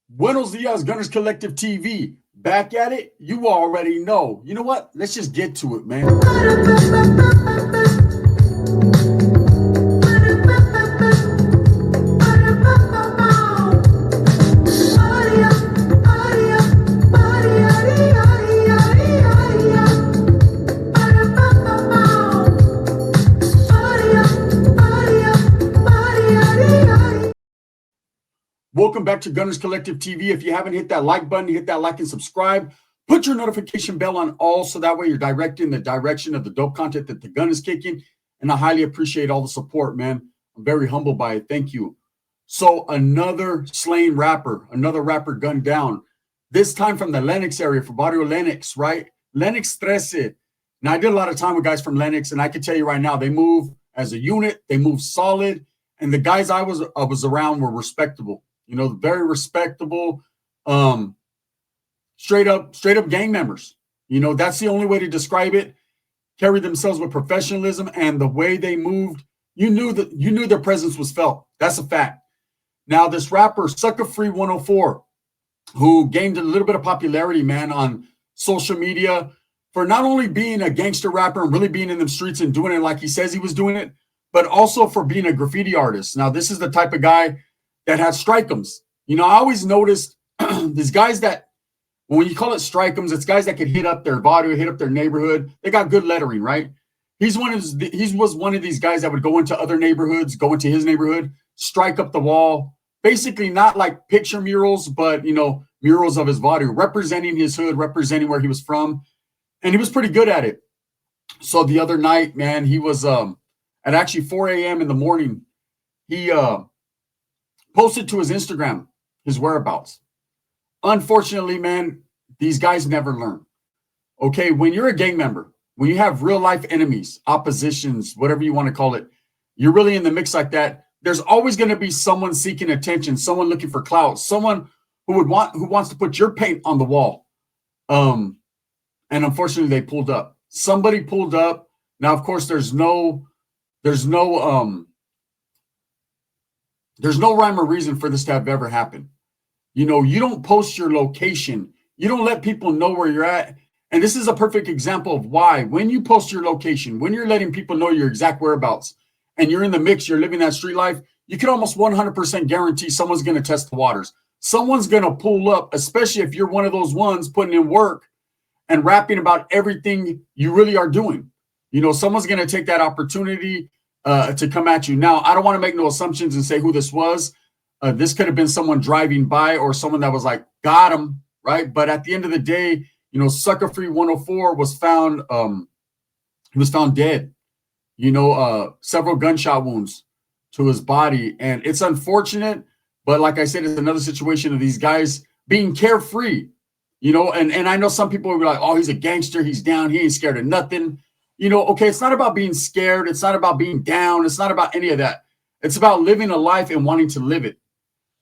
Buenos dias, Gunners Collective TV. Back at it? You already know. You know what? Let's just get to it, man. Welcome back to Gunners Collective TV. If you haven't hit that like button, hit that like and subscribe. Put your notification bell on all so that way you're directed in the direction of the dope content that the gun is kicking. And I highly appreciate all the support, man. I'm very humbled by it. Thank you. So another slain rapper, another rapper gunned down. This time from the Lenox area, from Barrio Lenox, right? Lenox 13. Now, I did a lot of time with guys from Lenox, and I can tell you right now, they move as a unit. They move solid. And the guys I was around were respectable. You know, very respectable, straight up gang members. You know, that's the only way to describe it. Carried themselves with professionalism, and the way they moved, you knew their presence was felt. That's a fact. Now, this rapper, SUCKAFREEE104, who gained a little bit of popularity, man, on social media for not only being a gangster rapper and really being in the streets and doing it like he says he was doing it, but also for being a graffiti artist. Now, this is the type of guy that had strike'ems. You know, I always noticed these guys that, when you call it strike'ems, it's guys that could hit up their body, hit up their neighborhood. They got good lettering, right? He was one of these guys that would go into other neighborhoods, go into his neighborhood, strike up the wall. Basically, not like picture murals, but, you know, murals of his body, representing his hood, representing where he was from. And he was pretty good at it. So the other night, man, he was at actually 4 a.m. in the morning, he posted to his Instagram his whereabouts. Unfortunately, man, these guys never learn. Okay, when you're a gang member, when you have real life enemies, oppositions, whatever you want to call it, you're really in the mix like that. There's always going to be someone seeking attention, someone looking for clout, someone who wants to put your paint on the wall. And unfortunately, they pulled up. Somebody pulled up. Now, of course, there's no rhyme or reason for this to have ever happened. You know, you don't post your location. You don't let people know where you're at. And this is a perfect example of why. When you post your location, when you're letting people know your exact whereabouts, and you're in the mix, you're living that street life, you can almost 100% guarantee someone's going to test the waters. Someone's going to pull up, especially if you're one of those ones putting in work and rapping about everything you really are doing. You know, someone's going to take that opportunity to come at you. Now, I don't want to make no assumptions and say who this was. This could have been someone driving by or someone that was like, got him, right? But at the end of the day, you know, SUCKAFREEE104 was found, he was found dead. You know, several gunshot wounds to his body. And it's unfortunate, but like I said, it's another situation of these guys being carefree, you know, and I know some people will be like, oh, he's a gangster, he's down, he ain't scared of nothing. You know, okay, it's not about being scared. It's not about being down. It's not about any of that. It's about living a life and wanting to live it.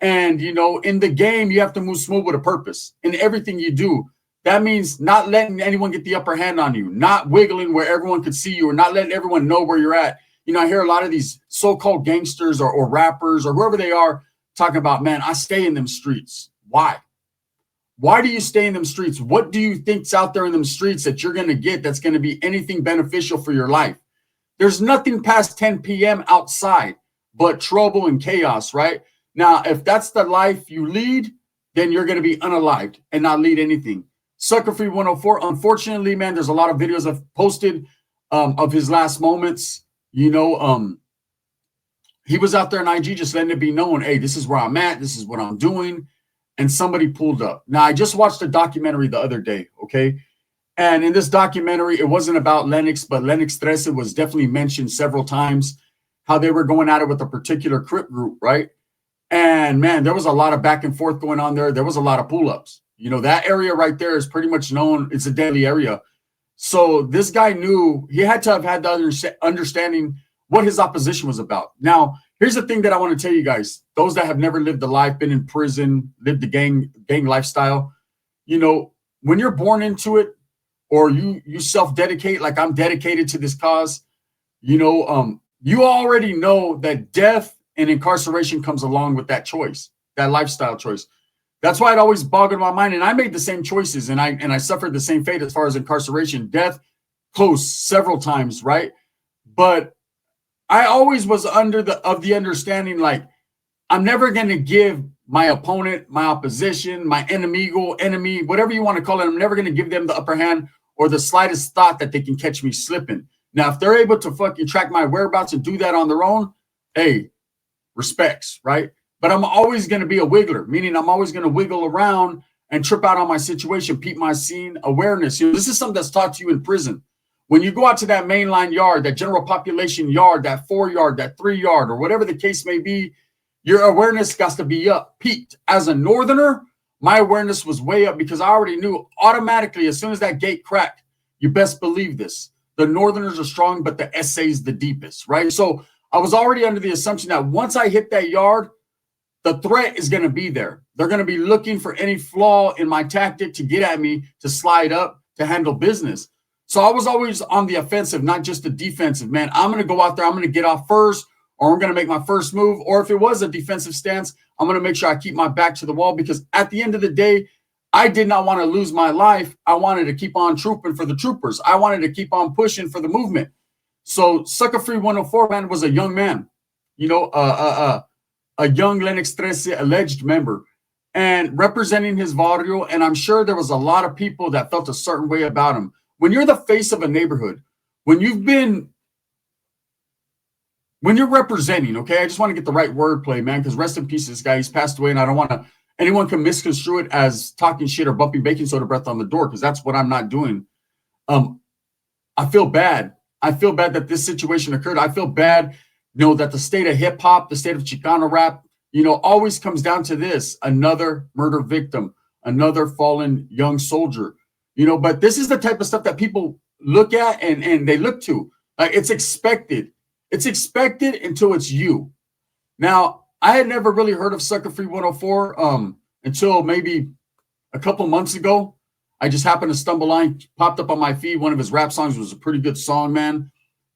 And, you know, in the game, you have to move smooth with a purpose in everything you do. That means not letting anyone get the upper hand on you, not wiggling where everyone could see you, or not letting everyone know where you're at. You know, I hear a lot of these so-called gangsters or rappers or whoever they are talking about, man, I stay in them streets. Why? Why do you stay in them streets? What do you think's out there in them streets that you're going to get that's going to be anything beneficial for your life? There's nothing past 10 p.m. outside but trouble and chaos, right? Now, if that's the life you lead, then you're going to be unalived and not lead anything. SUCKAFREEE104, unfortunately, man, there's a lot of videos I've posted of his last moments. You know, he was out there on IG just letting it be known, hey, this is where I'm at, this is what I'm doing. And somebody pulled up. Now, I just watched a documentary the other day, okay? And in this documentary, it wasn't about Lenox, but Lenox 13 was definitely mentioned several times, how they were going at it with a particular Crip group, right? And, man, there was a lot of back and forth going on there. There was a lot of pull-ups. You know, that area right there is pretty much known. It's a deadly area. So this guy knew he had to have had the understanding what his opposition was about. Now, here's the thing that I want to tell you guys, those that have never lived a life, been in prison, lived the gang lifestyle, you know, when you're born into it or you self-dedicate, like I'm dedicated to this cause, you know, you already know that death and incarceration comes along with that choice, that lifestyle choice. That's why it always boggled my mind. And I made the same choices, and I suffered the same fate as far as incarceration, death, close several times, right? But I always was under the understanding, like, I'm never going to give my opponent, my opposition, my enemy, whatever you want to call it, I'm never going to give them the upper hand or the slightest thought that they can catch me slipping. Now, if they're able to fucking track my whereabouts and do that on their own, hey, respects, right? But I'm always going to be a wiggler, meaning I'm always going to wiggle around and trip out on my situation, peep my scene, awareness. You know, this is something that's taught to you in prison. When you go out to that mainline yard, that general population yard, that 4-yard, that 3-yard, or whatever the case may be, your awareness got to be up, peaked. As a northerner, my awareness was way up because I already knew automatically as soon as that gate cracked, you best believe this. The northerners are strong, but the SA's the deepest, right? So I was already under the assumption that once I hit that yard, the threat is going to be there. They're going to be looking for any flaw in my tactic to get at me, to slide up, to handle business. So I was always on the offensive, not just the defensive, man. I'm going to go out there. I'm going to get off first, or I'm going to make my first move. Or if it was a defensive stance, I'm going to make sure I keep my back to the wall, because at the end of the day, I did not want to lose my life. I wanted to keep on trooping for the troopers. I wanted to keep on pushing for the movement. So SUCKAFREEE104, man, was a young man, you know, a young Lennox 13 alleged member, and representing his barrio. And I'm sure there was a lot of people that felt a certain way about him. When you're the face of a neighborhood, when you're representing, okay, I just want to get the right wordplay, man, because rest in peace, this guy, he's passed away, and I don't want to, anyone can misconstrue it as talking shit or bumping baking soda breath on the door, because that's what I'm not doing. I feel bad. I feel bad that this situation occurred. I feel bad, you know, that the state of hip hop, the state of Chicano rap, you know, always comes down to this: another murder victim, another fallen young soldier, you know. But this is the type of stuff that people look at and they look to. It's expected. It's expected until it's you. Now, I had never really heard of SUCKAFREE104 until maybe a couple months ago. I just happened to stumble on, popped up on my feed. One of his rap songs was a pretty good song, man.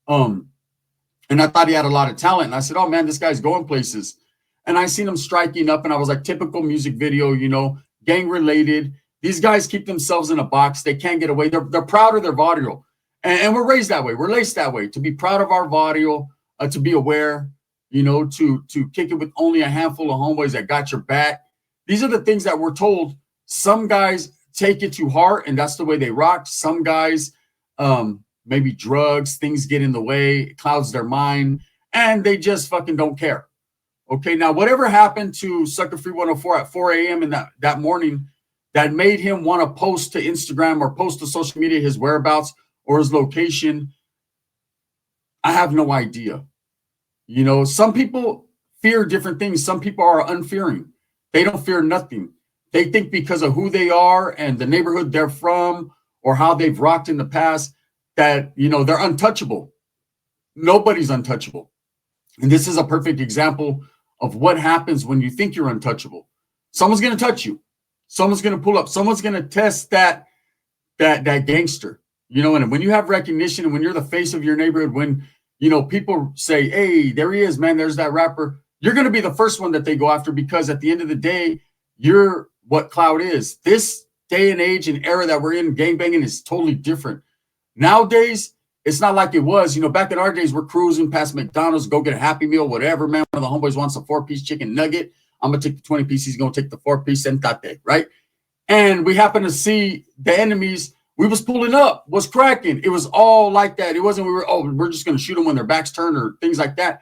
And I thought he had a lot of talent. And I said, oh, man, this guy's going places. And I seen him striking up, and I was like, typical music video, you know, gang related. These guys keep themselves in a box. They can't get away. They're proud of their barrio. And we're raised that way. We're laced that way, to be proud of our barrio, to be aware, you know, to kick it with only a handful of homeboys that got your back. These are the things that we're told. Some guys take it to heart, and that's the way they rock. Some guys, maybe drugs, things get in the way, it clouds their mind, and they just fucking don't care. Okay, now whatever happened to SUCKAFREE104 at 4 a.m. in that morning that made him want to post to Instagram or post to social media his whereabouts or his location, I have no idea. You know, some people fear different things. Some people are unfearing. They don't fear nothing. They think because of who they are and the neighborhood they're from or how they've rocked in the past that, you know, they're untouchable. Nobody's untouchable. And this is a perfect example of what happens when you think you're untouchable. Someone's going to touch you. Someone's going to pull up. Someone's going to test that gangster. You know, and when you have recognition and when you're the face of your neighborhood, when, you know, people say, hey, there he is, man, there's that rapper, you're going to be the first one that they go after, because at the end of the day, you're what clout is. This day and age and era that we're in, gangbanging is totally different. Nowadays, it's not like it was. You know, back in our days, we're cruising past McDonald's, go get a Happy Meal, whatever, man. One of the homeboys wants a 4-piece chicken nugget. I'm going to take the 20-piece. He's going to take the 4-piece sentate, right? And we happen to see the enemies. We was pulling up, was cracking. It was all like that. It wasn't we're just going to shoot them when their backs turned or things like that.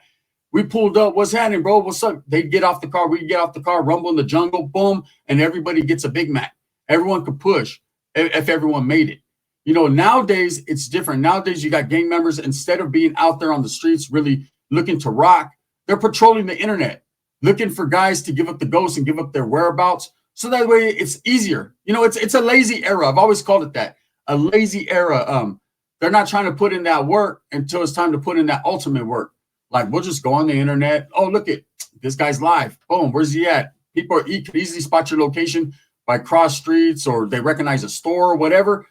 We pulled up. What's happening, bro? What's up? They'd get off the car. We'd get off the car, rumble in the jungle, boom, and everybody gets a Big Mac. Everyone could push if everyone made it. You know, nowadays, it's different. Nowadays, you got gang members, instead of being out there on the streets really looking to rock, they're patrolling the internet, looking for guys to give up the ghost and give up their whereabouts. So that way it's easier. You know, it's a lazy era. I've always called it that. A lazy era. They're not trying to put in that work until it's time to put in that ultimate work. Like, we'll just go on the internet. Oh, look at this guy's live. Boom, where's he at? People could easily spot your location by cross streets, or they recognize a store or whatever.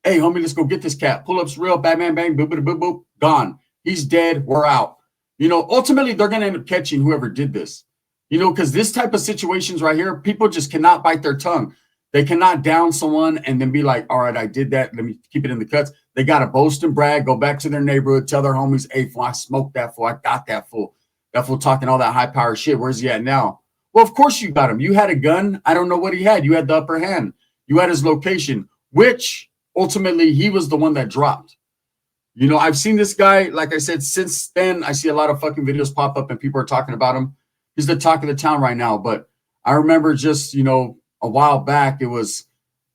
Hey, homie, let's go get this cat. Pull-ups real, bang, bang, bang, boop, boop, boop, boop, gone. He's dead. We're out. You know, ultimately, they're going to end up catching whoever did this. You know, because this type of situations right here, people just cannot bite their tongue. They cannot down someone and then be like, all right, I did that. Let me keep it in the cuts. They got to boast and brag, go back to their neighborhood, tell their homies, hey, fool, I smoked that fool. I got that fool. That fool talking all that high power shit. Where's he at now? Well, of course you got him. You had a gun. I don't know what he had. You had the upper hand. You had his location, which ultimately he was the one that dropped. You know, I've seen this guy, like I said, since then, I see a lot of fucking videos pop up and people are talking about him. He's the talk of the town right now. But I remember just, you know, a while back, it was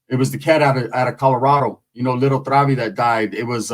the cat out of Colorado, you know, Little Travi that died. It was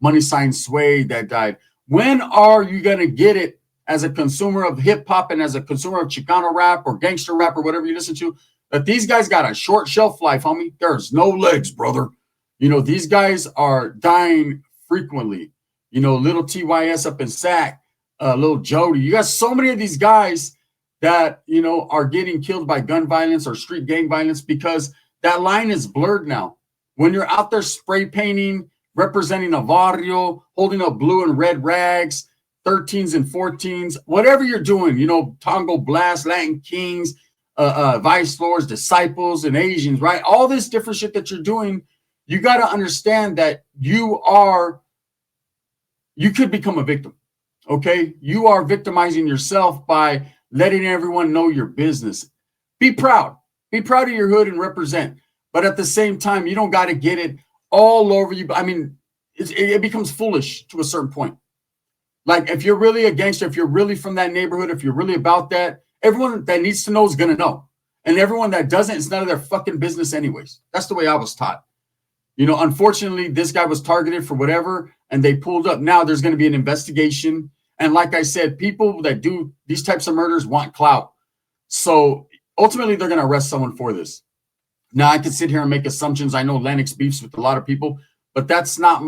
Money Sign Sway that died. When are you going to get it as a consumer of hip hop and as a consumer of Chicano rap or gangster rap or whatever you listen to, that these guys got a short shelf life, homie? There's no legs, brother. You know, these guys are dying frequently. You know, Little TYS up in Sac, Little Jody. You got so many of these guys that, you know, are getting killed by gun violence or street gang violence because that line is blurred now. When you're out there spray painting, representing a barrio, holding up blue and red rags, 13s and 14s, whatever you're doing, you know, Tongo Blast, Latin Kings, Vice Lords, Disciples, and Asians, right? All this different shit that you're doing, you got to understand that you could become a victim, okay? You are victimizing yourself by letting everyone know your business. Be proud. Be proud of your hood and represent. But at the same time, you don't got to get it all over you. I mean, it becomes foolish to a certain point. Like, if you're really a gangster, if you're really from that neighborhood, if you're really about that, everyone that needs to know is going to know. And everyone that doesn't, it's none of their fucking business anyways. That's the way I was taught. You know, unfortunately, this guy was targeted for whatever, and they pulled up. Now there's going to be an investigation. And like I said, people that do these types of murders want clout. So ultimately, they're going to arrest someone for this. Now, I could sit here and make assumptions. I know Lennox beefs with a lot of people, but that's not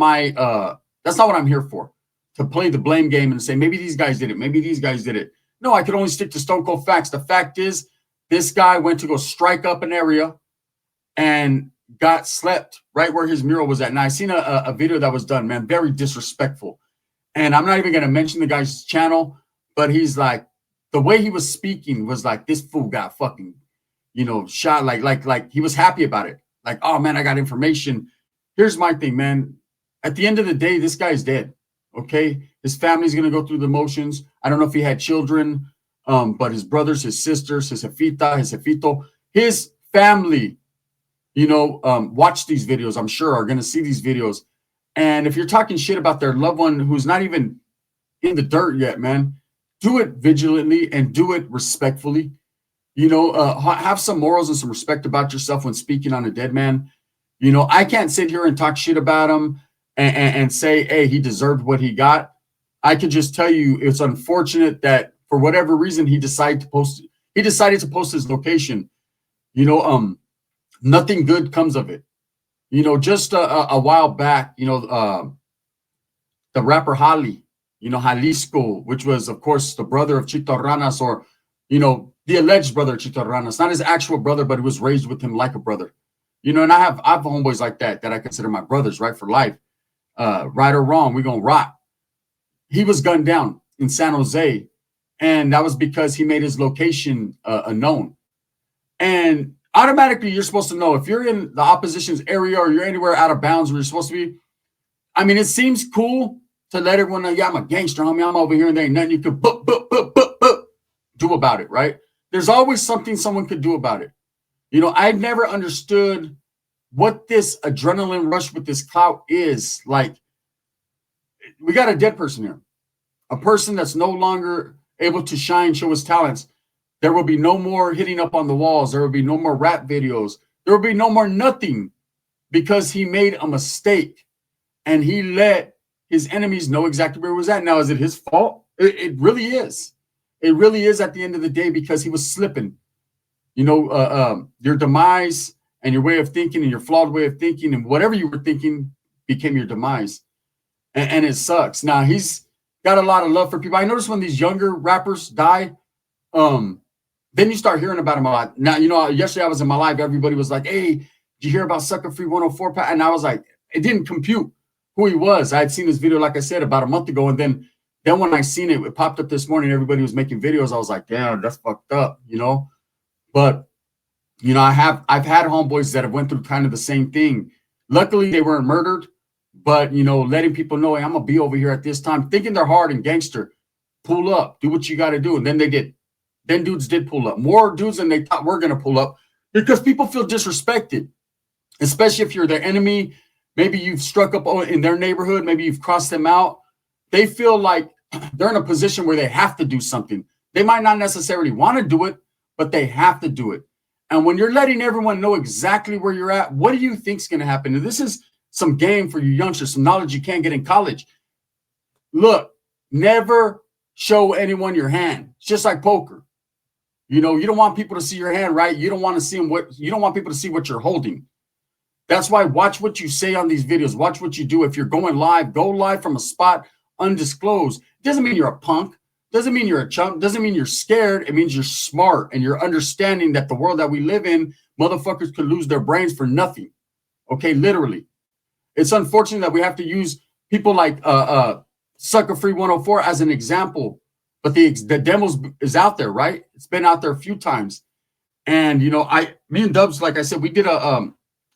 that's not what I'm here for, to play the blame game and say, maybe these guys did it. Maybe these guys did it. No, I could only stick to stone cold facts. The fact is, this guy went to go strike up an area and got slept right where his mural was at. Now, I seen a video that was done, man, very disrespectful. And I'm not even going to mention the guy's channel, but he's like, the way he was speaking was like, this fool got fucking, you know, shot. Like he was happy about it. Like, oh man, I got information. Here's my thing, man. At the end of the day, this guy's dead. Okay. His family's going to go through the motions. I don't know if he had children, but his brothers, his sisters, his jefita, his jefito, his family, you know, watch these videos, I'm sure are going to see these videos. And if you're talking shit about their loved one who's not even in the dirt yet, man, do it vigilantly and do it respectfully. You know, have some morals and some respect about yourself when speaking on a dead man. You know, I can't sit here and talk shit about him and say, hey, he deserved what he got. I can just tell you it's unfortunate that for whatever reason he decided to post his location. You know, nothing good comes of it. You know, just a while back, you know, the rapper Hali, you know, Jalisco, which was, of course, the brother of Chito Ranas, or, you know, the alleged brother of Chito Ranas, not his actual brother, but he was raised with him like a brother. You know, and I have homeboys like that I consider my brothers, right, for life. Right or wrong, we're going to rock. He was gunned down in San Jose, and that was because he made his location unknown. And automatically, you're supposed to know if you're in the opposition's area or you're anywhere out of bounds where you're supposed to be. I mean, it seems cool to let everyone know, yeah, I'm a gangster, homie. I'm over here and there ain't nothing you could do about it, right? There's always something someone could do about it. You know, I've never understood what this adrenaline rush with this clout is. Like, we got a dead person here, a person that's no longer able to shine, show his talents. There will be no more hitting up on the walls. There will be no more rap videos. There will be no more nothing, because he made a mistake and he let his enemies know exactly where he was at. Now, is it his fault? It really is. It really is at the end of the day, because he was slipping. You know, your demise and your way of thinking and your flawed way of thinking and whatever you were thinking became your demise. And it sucks. Now, he's got a lot of love for people. I noticed when these younger rappers die, then you start hearing about him a lot. Now, you know, yesterday I was in my live. Everybody was like, hey, did you hear about SUCKAFREEE104? And I was like, it didn't compute who he was. I had seen this video, like I said, about a month ago. And then Then when I seen it, it popped up this morning. Everybody was making videos. I was like, damn, that's fucked up, you know. But you know, I've had homeboys that have went through kind of the same thing. Luckily, they weren't murdered, but you know, letting people know, hey, I'm gonna be over here at this time, thinking they're hard and gangster. Pull up, do what you got to do, and then they did. Then dudes did pull up, more dudes than they thought were gonna pull up, because people feel disrespected, especially if you're their enemy. Maybe you've struck up in their neighborhood, maybe you've crossed them out. They feel like they're in a position where they have to do something. They might not necessarily want to do it, but they have to do it. And when you're letting everyone know exactly where you're at, what do you think is going to happen? And this is some game for you youngsters, some knowledge you can't get in college. Look, never show anyone your hand. It's just like poker. You know, you don't want people to see your hand, right? You don't want to see them. You don't want people to see what you're holding. That's why watch what you say on these videos. Watch what you do. If you're going live, go live from a spot undisclosed. Doesn't mean you're a punk. Doesn't mean you're a chump. Doesn't mean you're scared. It means you're smart and you're understanding that the world that we live in, motherfuckers could lose their brains for nothing. Okay, literally. It's unfortunate that we have to use people like SUCKAFREEE104 as an example, but the demos is out there, right? It's been out there a few times. And you know, me and Dubs, like I said, we did a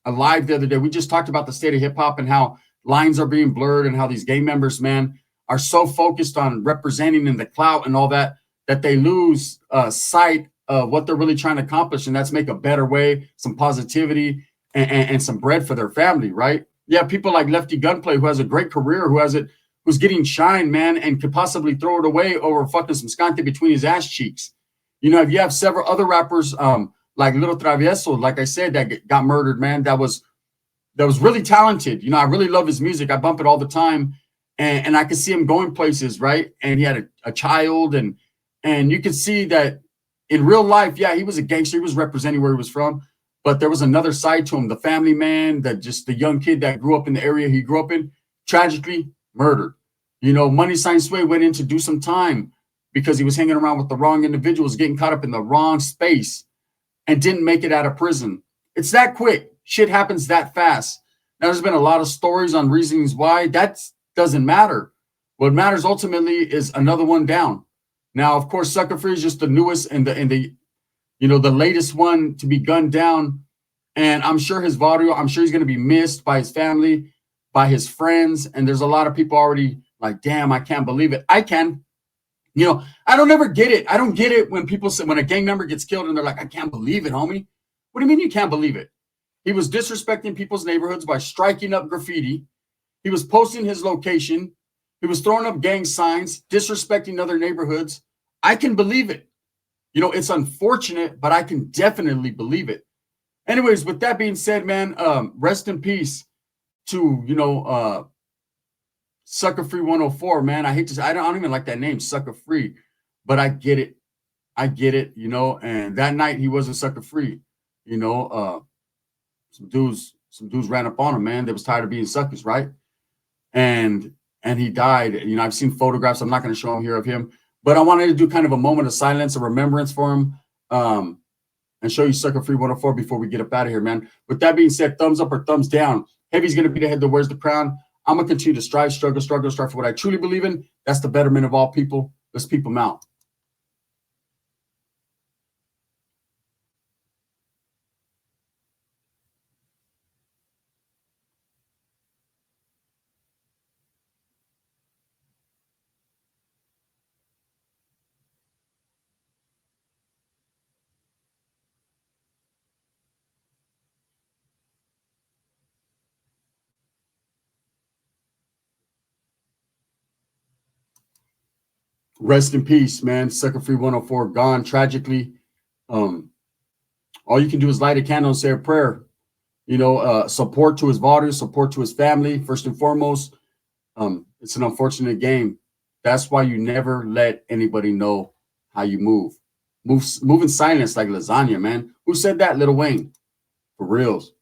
live the other day. We just talked about the state of hip hop and how lines are being blurred and how these gang members, man, are so focused on representing in the clout and all that, that they lose sight of what they're really trying to accomplish. And that's make a better way, some positivity and some bread for their family, right? Yeah, people like Lefty Gunplay, who has a great career, who's getting shine, man, and could possibly throw it away over fucking some scante between his ass cheeks. You know, if you have several other rappers, like Little Travieso, like I said, that got murdered, man, that was really talented. You know, I really love his music. I bump it all the time. And I could see him going places, right? And he had a child, and you could see that in real life, yeah, he was a gangster. He was representing where he was from, but there was another side to him. The family man, that just the young kid that grew up in the area he grew up in, tragically murdered. You know, Money Sign Sway went in to do some time because he was hanging around with the wrong individuals, getting caught up in the wrong space, and didn't make it out of prison. It's that quick. Shit happens that fast. Now, there's been a lot of stories on reasons why. That doesn't matter. What matters ultimately is another one down. Now, of course, Sucker Free is just the newest and the you know, the latest one to be gunned down. And I'm sure his video, I'm sure he's going to be missed by his family, by his friends. And there's a lot of people already like, damn, I can't believe it. I can. You know, I don't ever get it. I don't get it when people say, when a gang member gets killed and they're like, I can't believe it, homie. What do you mean you can't believe it? He was disrespecting people's neighborhoods by striking up graffiti. He was posting his location. He was throwing up gang signs, disrespecting other neighborhoods. I can believe it. You know, it's unfortunate, but I can definitely believe it. Anyways, with that being said, man, rest in peace to, you know, SUCKAFREE104, man. I hate to say, I don't even like that name, Sucker Free, but I get it. I get it, you know, and that night he wasn't sucker free, you know, some dudes ran up on him, man. They was tired of being suckers, right? And he died. You know, I've seen photographs. I'm not going to show them here of him, but I wanted to do kind of a moment of silence, a remembrance for him, and show you SUCKAFREE104 before we get up out of here, man. With that being said, thumbs up or thumbs down. Heavy's going to be the head that wears the crown. I'm going to continue to strive, struggle for what I truly believe in. That's the betterment of all people. Let's peep them out. Rest in peace, man. SUCKAFREE104 gone tragically. All you can do is light a candle and say a prayer. You know, support to his values, support to his family, first and foremost. It's an unfortunate game. That's why you never let anybody know how you move. Move in silence like lasagna, man. Who said that? Lil Wayne. For reals.